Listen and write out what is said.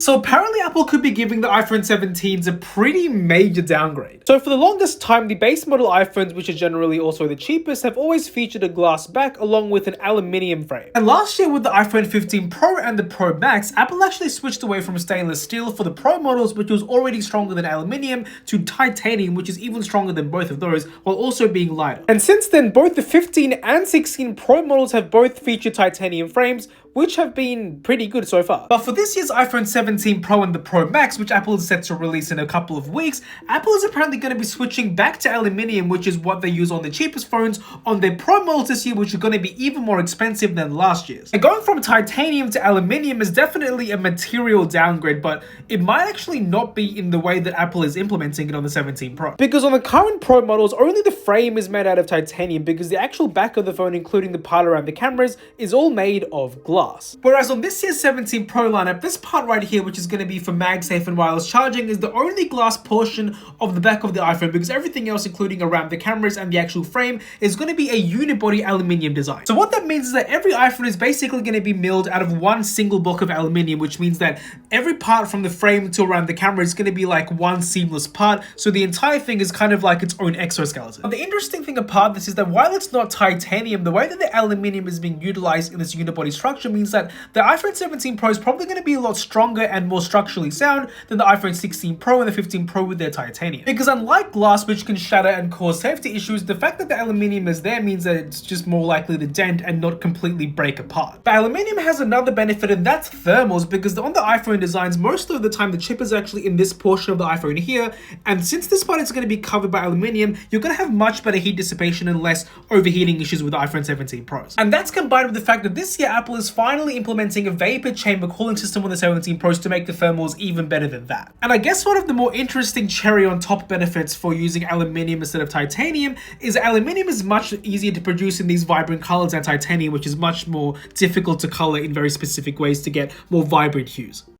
So apparently Apple could be giving the iPhone 17s a pretty major downgrade. So for the longest time, the base model iPhones, which are generally also the cheapest, have always featured a glass back along with an aluminium frame. And last year with the iPhone 15 Pro and the Pro Max, Apple actually switched away from stainless steel for the Pro models, which was already stronger than aluminium, to titanium, which is even stronger than both of those, while also being lighter. And since then, both the 15 and 16 Pro models have both featured titanium frames, which have been pretty good so far. But for this year's iPhone 17 Pro and the Pro Max, which Apple is set to release in a couple of weeks, Apple is apparently going to be switching back to aluminium, which is what they use on the cheapest phones on their Pro models this year, which are going to be even more expensive than last year's. And going from titanium to aluminium is definitely a material downgrade, but it might actually not be in the way that Apple is implementing it on the 17 Pro. Because on the current Pro models, only the frame is made out of titanium, because the actual back of the phone, including the part around the cameras, is all made of glass. Whereas on this year's 17 Pro lineup, this part right here, which is going to be for MagSafe and wireless charging, is the only glass portion of the back of the iPhone, because everything else, including around the cameras and the actual frame, is going to be a unibody aluminium design. So what that means is that every iPhone is basically going to be milled out of one single block of aluminium, which means that every part from the frame to around the camera is going to be like one seamless part, so the entire thing is kind of like its own exoskeleton. Now, the interesting thing about this is that while it's not titanium, the way that the aluminium is being utilized in this unibody structure means that the iPhone 17 Pro is probably going to be a lot stronger and more structurally sound than the iPhone 16 Pro and the 15 Pro with their titanium. Because unlike glass, which can shatter and cause safety issues, the fact that the aluminium is there means that it's just more likely to dent and not completely break apart. But aluminium has another benefit, and that's thermals, because on the iPhone designs, most of the time the chip is actually in this portion of the iPhone here, and since this part is going to be covered by aluminium, you're going to have much better heat dissipation and less overheating issues with the iPhone 17 Pros. And that's combined with the fact that this year Apple is finally implementing a vapor chamber cooling system on the 17 Pros to make the thermals even better than that. And I guess one of the more interesting cherry on top benefits for using aluminium instead of titanium is aluminium is much easier to produce in these vibrant colors than titanium, which is much more difficult to color in very specific ways to get more vibrant hues.